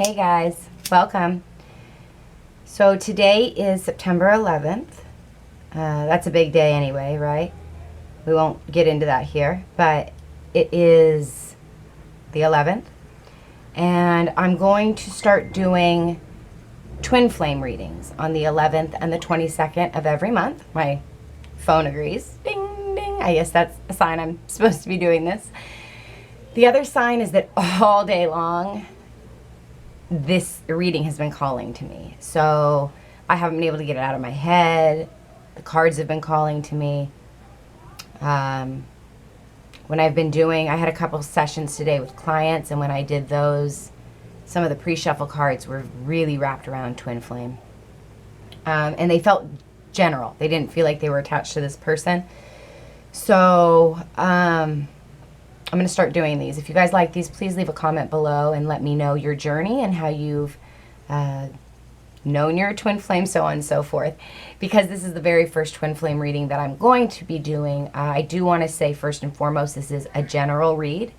Hey guys, welcome. So today is September 11th. That's a big day anyway, right? We won't get into that here, but it is the 11th. And I'm going to start doing twin flame readings on the 11th and the 22nd of every month. My phone agrees. Ding, ding. I guess that's a sign I'm supposed to be doing this. The other sign is that all day long, this reading has been calling to me. So I haven't been able to get it out of my head. The cards have been calling to me. When I've been doing, I had a couple sessions today with clients, and when I did those, some of the pre-shuffle cards were really wrapped around twin flame. And they felt general. They didn't feel like they were attached to this person. So I'm going to start doing these. If you guys like these, please leave a comment below and let me know your journey and how you've known your twin flame, so on and so forth. Because this is the very first twin flame reading that I'm going to be doing, I do want to say first and foremost, this is a general read.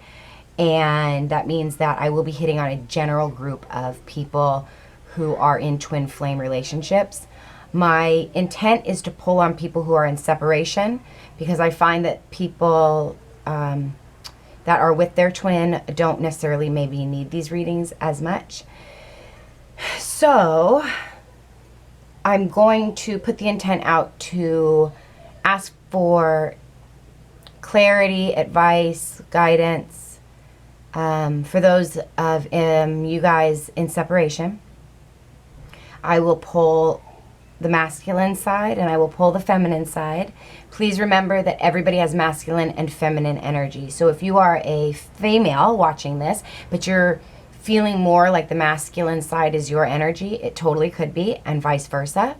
And that means that I will be hitting on a general group of people who are in twin flame relationships. My intent is to pull on people who are in separation, because I find that people that are with their twin don't necessarily maybe need these readings as much. So I'm going to put the intent out to ask for clarity, advice, guidance for those of you guys in separation. I will pull the masculine side and I will pull the feminine side. Please remember that everybody has masculine and feminine energy. So if you are a female watching this, but you're feeling more like the masculine side is your energy, it totally could be, and vice versa.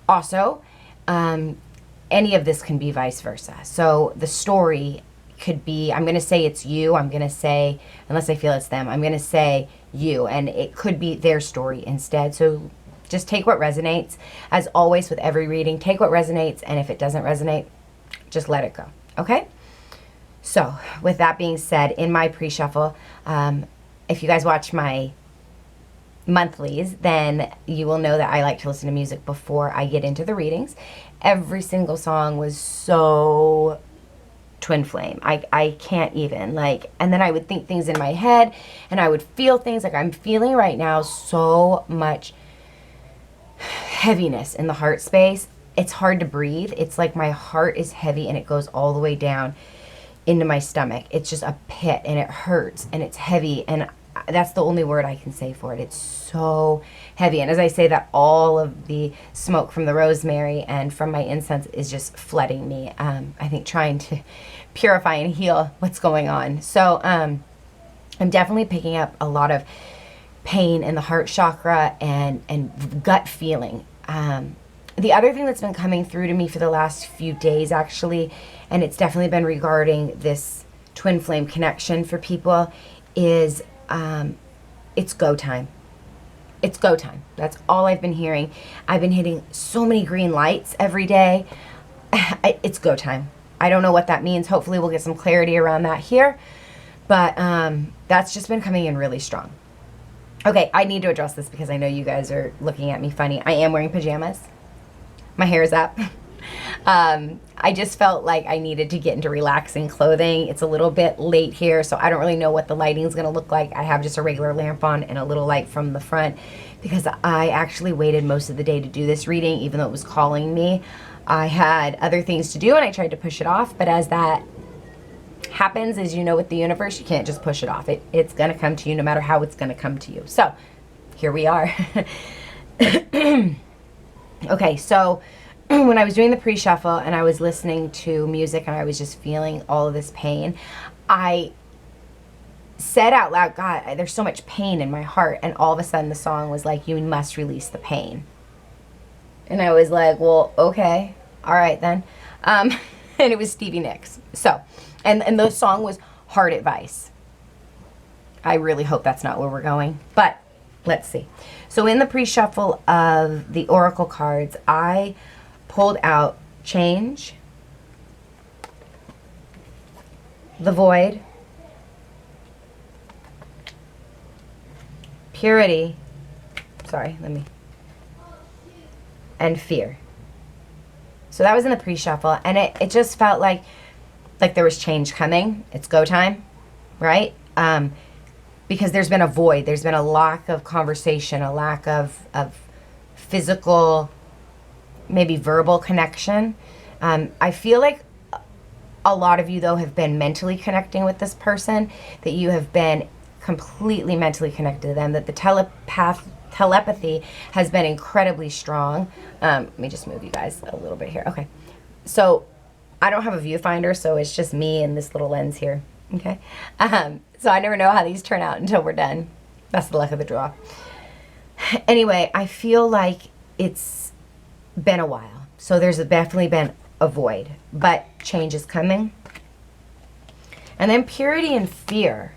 Also, any of this can be vice versa. So the story could be, I'm going to say it's you, I'm going to say, unless I feel it's them, I'm going to say you, and it could be their story instead. So just take what resonates. As always with every reading, take what resonates, and if it doesn't resonate, just let it go, okay? So with that being said, in my pre-shuffle, if you guys watch my monthlies, then you will know that I like to listen to music before I get into the readings. Every single song was so twin flame. I can't even, and then I would think things in my head, and I would feel things like I'm feeling right now, so much heaviness in the heart space. It's hard to breathe. It's like my heart is heavy and it goes all the way down into my stomach. It's just a pit and it hurts and it's heavy, and that's the only word I can say for it. It's so heavy. And as I say that, all of the smoke from the rosemary and from my incense is just flooding me. I think trying to purify and heal what's going on. So I'm definitely picking up a lot of pain in the heart chakra and gut feeling. The other thing that's been coming through to me for the last few days, actually, and it's definitely been regarding this twin flame connection for people, is it's go time. It's go time. That's all I've been hearing. I've been hitting so many green lights every day. It's go time. I don't know what that means. Hopefully we'll get some clarity around that here. But that's just been coming in really strong. Okay, I need to address this because I know you guys are looking at me funny. I am wearing pajamas. My hair is up. I just felt like I needed to get into relaxing clothing. It's a little bit late here, so I don't really know what the lighting is going to look like. I have just a regular lamp on and a little light from the front because I actually waited most of the day to do this reading, even though it was calling me. I had other things to do and I tried to push it off, but as that happens, as you know, with the universe, you can't just push it off. It's going to come to you no matter how it's going to come to you. So here we are. Okay, so when I was doing the pre-shuffle and I was listening to music and I was just feeling all of this pain, I said out loud, God, there's so much pain in my heart. And all of a sudden the song was like, you must release the pain. And I was like, well, okay, all right then. And it was Stevie Nicks. So, and the song was Hard Advice. I really hope that's not where we're going, but let's see. So in the pre-shuffle of the oracle cards, I pulled out change, the void, purity, and fear. So that was in the pre-shuffle, and it just felt like there was change coming. It's go time, right? Because there's been a void. There's been a lack of conversation, a lack of physical, maybe verbal connection. I feel like a lot of you, though, have been mentally connecting with this person, that you have been completely mentally connected to them, that the telepathy has been incredibly strong. Let me just move you guys a little bit here. Okay. So I don't have a viewfinder, so it's just me and this little lens here. Okay. So I never know how these turn out until we're done. That's the luck of the draw. Anyway, I feel like it's been a while. So there's definitely been a void, but change is coming. And then purity and fear.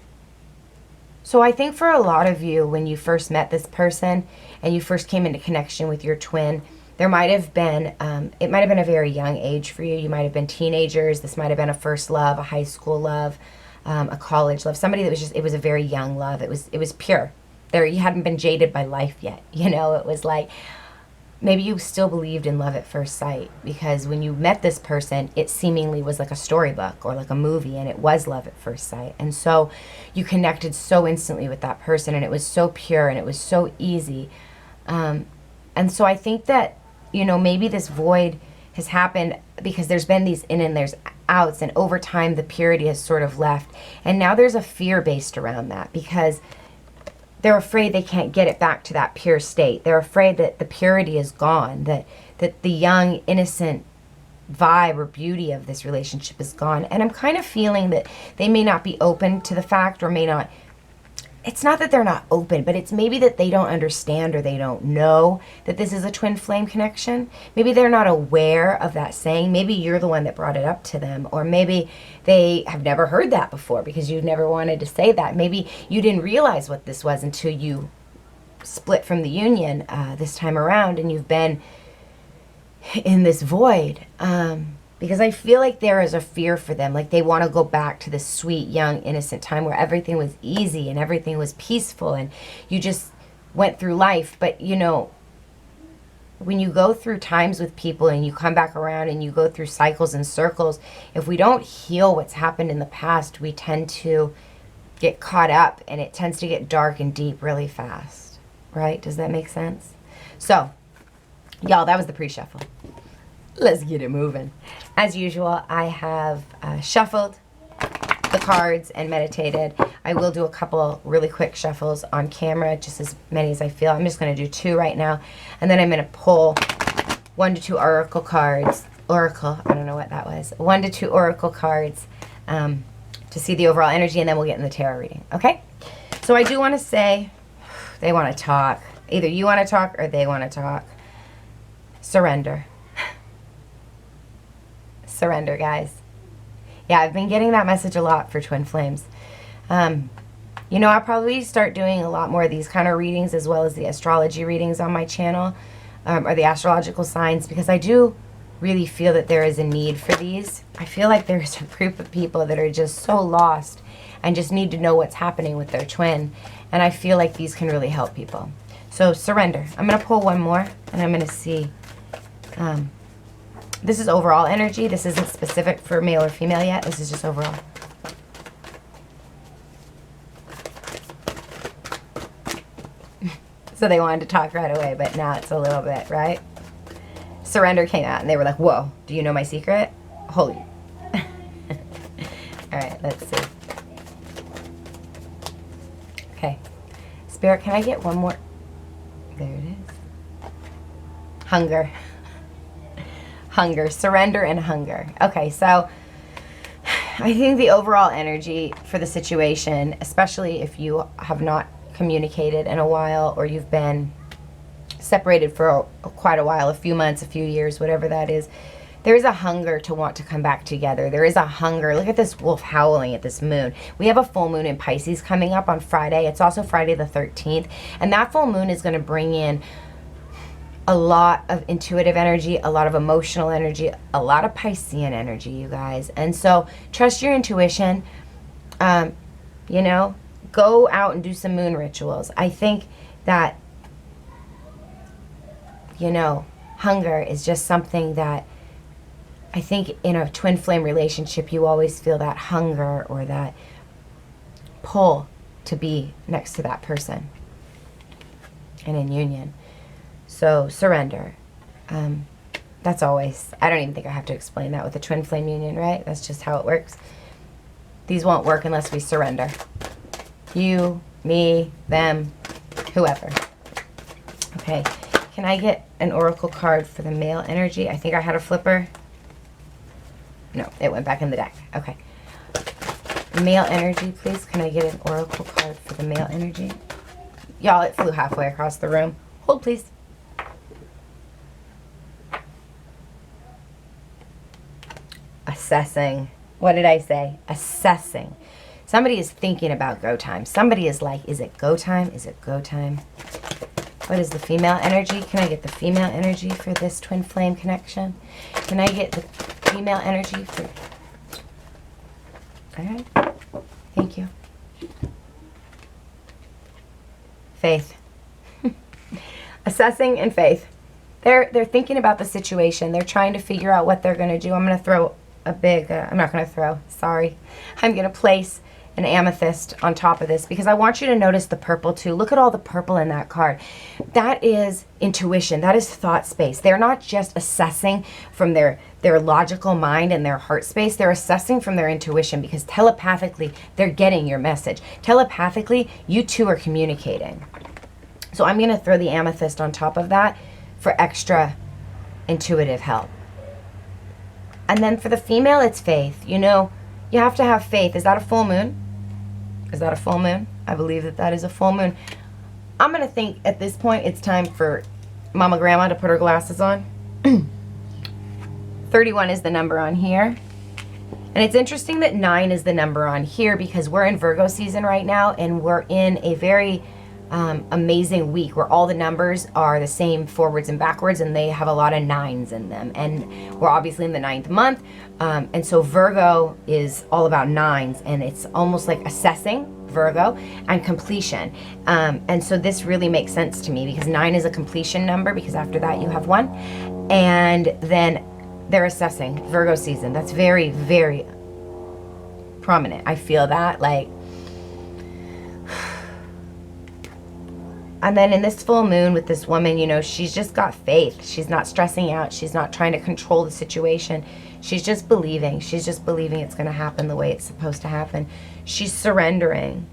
So I think for a lot of you, when you first met this person and you first came into connection with your twin, there might have been, it might have been a very young age for you. You might have been teenagers. This might have been a first love, a high school love, a college love, somebody that was just, it was a very young love. It was pure. You hadn't been jaded by life yet. You know, it was like, maybe you still believed in love at first sight, because when you met this person, it seemingly was like a storybook or like a movie, and it was love at first sight. And so you connected so instantly with that person, and it was so pure, and it was so easy. And so I think that, you know, maybe this void has happened because there's been these in and there's outs, and over time the purity has sort of left. And now there's a fear based around that, because they're afraid they can't get it back to that pure state. They're afraid that the purity is gone, that the young, innocent vibe or beauty of this relationship is gone. And I'm kind of feeling that they may not be open to the fact, or may not, it's not that they're not open, but it's maybe that they don't understand, or they don't know that this is a twin flame connection. Maybe they're not aware of that saying. Maybe you're the one that brought it up to them, or maybe they have never heard that before because you've never wanted to say that. Maybe you didn't realize what this was until you split from the union this time around, and you've been in this void. Because I feel like there is a fear for them. Like they want to go back to this sweet, young, innocent time where everything was easy and everything was peaceful and you just went through life. But, you know, when you go through times with people and you come back around and you go through cycles and circles, if we don't heal what's happened in the past, we tend to get caught up, and it tends to get dark and deep really fast. Right? Does that make sense? So, y'all, that was the pre-shuffle. Let's get it moving. As usual, I have shuffled the cards and meditated. I will do a couple really quick shuffles on camera, just as many as I feel. I'm just going to do 2 right now. And then I'm going to pull 1 to 2 oracle cards. Oracle, I don't know what that was. 1 to 2 oracle cards to see the overall energy, and then we'll get in the tarot reading. Okay? So I do want to say, they want to talk. Either you want to talk or they want to talk. Surrender. Surrender, guys. Yeah, I've been getting that message a lot for twin flames. You know, I'll probably start doing a lot more of these kind of readings, as well as the astrology readings on my channel, or the astrological signs, because I do really feel that there is a need for these. I feel like there's a group of people that are just so lost and just need to know what's happening with their twin, and I feel like these can really help people. So surrender. I'm going to pull 1 more, and I'm going to see. This is overall energy. This isn't specific for male or female yet. This is just overall. So they wanted to talk right away, but now it's a little bit, right? Surrender came out, and they were like, whoa, do you know my secret? Holy. All right, let's see. Okay. Spirit, can I get 1 more? There it is. Hunger. Hunger, surrender, and hunger. Okay, so I think the overall energy for the situation, especially if you have not communicated in a while, or you've been separated for quite a while, a few months, a few years, whatever that is, there is a hunger to want to come back together. There is a hunger. Look at this wolf howling at this moon. We have a full moon in Pisces coming up on Friday. It's also Friday the 13th, and that full moon is going to bring in a lot of intuitive energy, a lot of emotional energy, a lot of Piscean energy, you guys. And so trust your intuition. You know, go out and do some moon rituals. I think that, you know, hunger is just something that I think in a twin flame relationship, you always feel that hunger or that pull to be next to that person and in union. So surrender. That's always, I don't even think I have to explain that with the twin flame union, right? That's just how it works. These won't work unless we surrender. You, me, them, whoever. Okay, can I get an oracle card for the male energy? I think I had a flipper. No, it went back in the deck. Okay. Male energy, please. Can I get an oracle card for the male energy? Y'all, it flew halfway across the room. Hold, please. Assessing. What did I say? Assessing. Somebody is thinking about go time. Somebody is like, is it go time? Is it go time? What is the female energy? Can I get the female energy for this twin flame connection? Can I get the female energy for... All right. Thank you. Faith. Assessing and faith. They're thinking about the situation. They're trying to figure out what they're going to do. I'm going to throw a big... I'm not going to throw. Sorry. I'm going to place an amethyst on top of this because I want you to notice the purple too. Look at all the purple in that card. That is intuition. That is thought space. They're not just assessing from their logical mind and their heart space. They're assessing from their intuition because telepathically they're getting your message. Telepathically, you two are communicating. So I'm going to throw the amethyst on top of that for extra intuitive help. And then for the female, it's faith. You know, you have to have faith. Is that a full moon? Is that a full moon? I believe that that is a full moon. I'm going to think at this point it's time for Mama Grandma to put her glasses on. 31 is the number on here. And it's interesting that 9 is the number on here because we're in Virgo season right now and we're in a very amazing week where all the numbers are the same forwards and backwards and they have a lot of 9s in them. And we're obviously in the 9th month. And so Virgo is all about 9s and it's almost like assessing Virgo and completion. And so this really makes sense to me because 9 is a completion number because after that you have 1. And then they're assessing Virgo season. That's very, very prominent. I feel that like. And then in this full moon with this woman, you know, she's just got faith. She's not stressing out. She's not trying to control the situation. She's just believing. She's just believing it's going to happen the way it's supposed to happen. She's surrendering.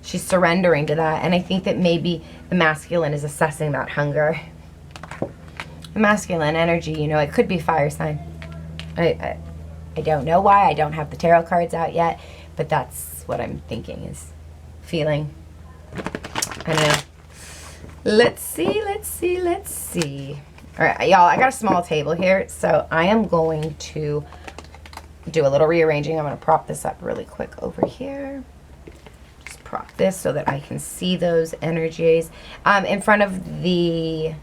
She's surrendering to that. And I think that maybe the masculine is assessing that hunger. The masculine energy, you know, it could be fire sign. I don't know why. I don't have the tarot cards out yet. But that's what I'm thinking is feeling. I don't know. Let's see. All right, y'all, I got a small table here, so I am going to do a little rearranging. I'm going to prop this up really quick over here. Just prop this so that I can see those energies. In front of the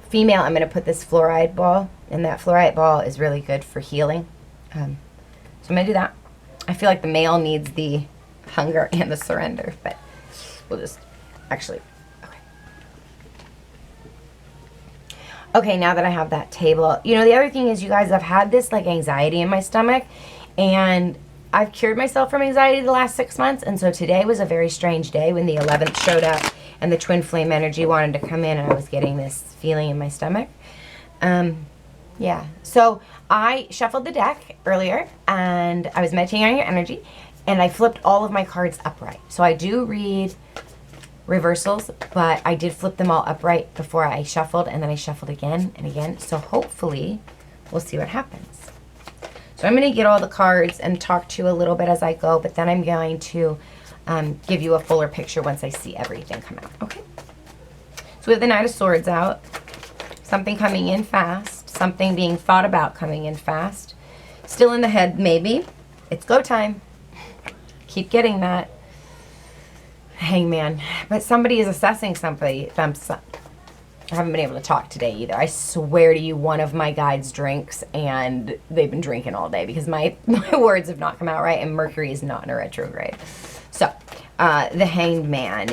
female, I'm going to put this fluoride ball, and that fluoride ball is really good for healing. So I'm going to do that. I feel like the male needs the hunger and the surrender, but we'll just actually... Okay, now that I have that table, you know, the other thing is, you guys, I've had this like anxiety in my stomach and I've cured myself from anxiety the last 6 months. And so today was a very strange day when the 11th showed up and the twin flame energy wanted to come in and I was getting this feeling in my stomach. Yeah, so I shuffled the deck earlier and I was meditating on your energy and I flipped all of my cards upright. So I do read reversals, but I did flip them all upright before I shuffled, and then I shuffled again and again. So hopefully we'll see what happens. So I'm going to get all the cards and talk to you a little bit as I go, but then I'm going to give you a fuller picture once I see everything come out. Okay. So we have the Knight of Swords out. Something coming in fast. Something being thought about coming in fast. Still in the head, maybe. It's go time. Keep getting that. Hangman. But somebody is assessing somebody. I haven't been able to talk today either. I swear to you, one of my guides drinks and they've been drinking all day because my words have not come out right and Mercury is not in a retrograde. So, the Hanged Man.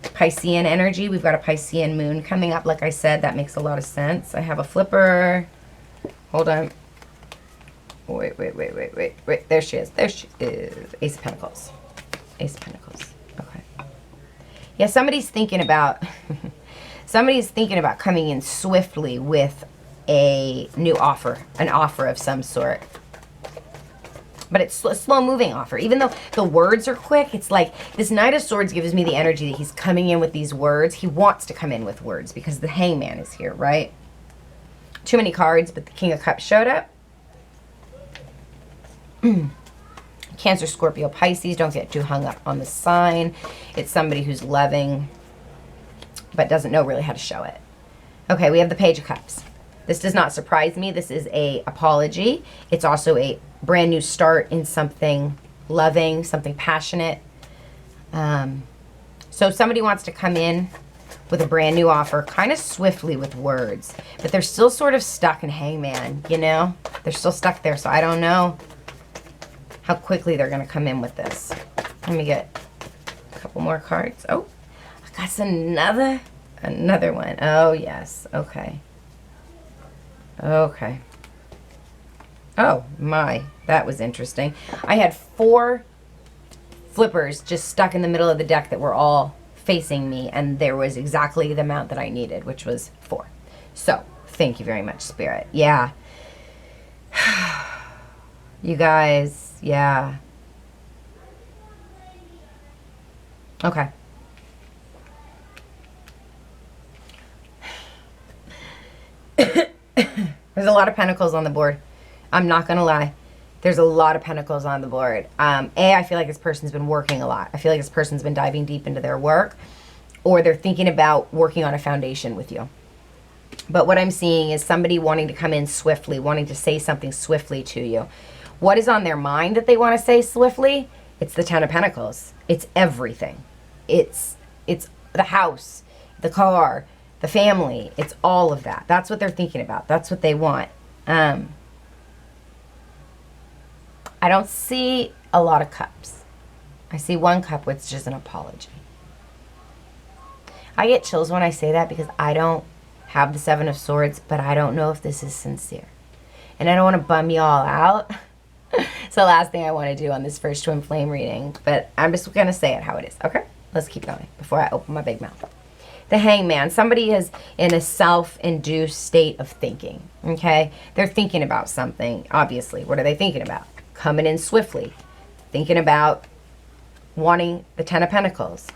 Piscean energy. We've got a Piscean moon coming up. Like I said, that makes a lot of sense. I have a flipper. Hold on. Wait. There she is. There she is. Ace of Pentacles. Ace of Pentacles. Okay. Yeah, somebody's thinking about coming in swiftly with a new offer, an offer of some sort. But it's a slow-moving offer. Even though the words are quick, it's like this Knight of Swords gives me the energy that he's coming in with these words. He wants to come in with words because the Hangman is here, right? Too many cards, but the King of Cups showed up. Cancer, Scorpio, Pisces. Don't get too hung up on the sign. It's somebody who's loving, but doesn't know really how to show it. Okay, we have the Page of Cups. This does not surprise me. This is a apology. It's also a brand new start in something loving, something passionate. So somebody wants to come in with a brand new offer, kind of swiftly with words, but they're still sort of stuck in Hangman, you know? They're still stuck there, so I don't know how quickly they're going to come in with this. Let me get a couple more cards. Oh, I got another one. Oh, yes. Okay. Okay. Oh, my. That was interesting. I had 4 flippers just stuck in the middle of the deck that were all facing me, and there was exactly the amount that I needed, which was 4. So, thank you very much, Spirit. Yeah. You guys, yeah. Okay. There's a lot of pentacles on the board. I'm not going to lie. There's a lot of pentacles on the board. I feel like this person's been working a lot. I feel like this person's been diving deep into their work, or they're thinking about working on a foundation with you. But what I'm seeing is somebody wanting to come in swiftly, wanting to say something swiftly to you. What is on their mind that they want to say swiftly? It's the Ten of Pentacles. It's everything. It's the house, the car, the family. It's all of that. That's what they're thinking about. That's what they want. I don't see a lot of cups. I see 1 cup, which is just an apology. I get chills when I say that because I don't have the 7 of Swords, but I don't know if this is sincere. And I don't want to bum y'all out. It's the last thing I want to do on this first twin flame reading, but I'm just going to say it how it is. Okay? Let's keep going before I open my big mouth. The Hangman. Somebody is in a self-induced state of thinking. Okay? They're thinking about something, obviously. What are they thinking about? Coming in swiftly. Thinking about wanting the Ten of Pentacles.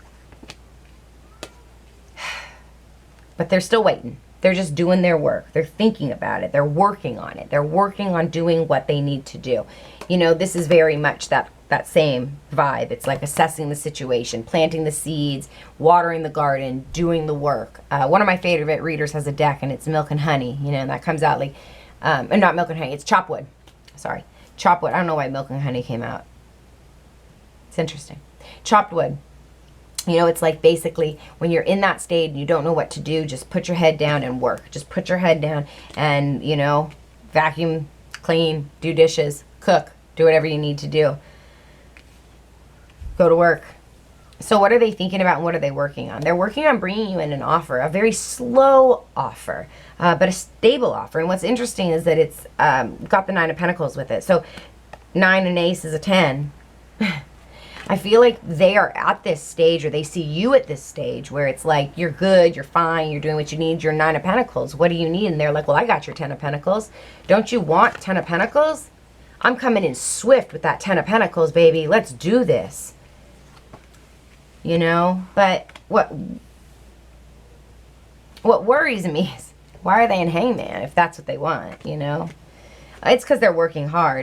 But they're still waiting. They're just doing their work. They're thinking about it. They're working on it. They're working on doing what they need to do. You know, this is very much that same vibe. It's like assessing the situation, planting the seeds, watering the garden, doing the work. One of my favorite readers has a deck, and it's Milk and Honey. You know, and that comes out like, not Milk and Honey, it's Chopwood. Sorry, Chopwood. I don't know why Milk and Honey came out. It's interesting. Chopped wood. You know, it's like basically when you're in that state and you don't know what to do, just put your head down and work. Just put your head down and, you know, vacuum, clean, do dishes, cook, do whatever you need to do. Go to work. So what are they thinking about and what are they working on? They're working on bringing you in an offer, a very slow offer, but a stable offer. And what's interesting is that it's got the 9 of Pentacles with it. So 9 and ace is a 10. I feel like they are at this stage, or they see you at this stage where it's like, you're good, you're fine, you're doing what you need, you're 9 of Pentacles. What do you need? And they're like, well, I got your 10 of Pentacles. Don't you want 10 of Pentacles? I'm coming in swift with that 10 of Pentacles, baby. Let's do this. You know? But what worries me is, why are they in Hangman if that's what they want, you know? It's because they're working hard.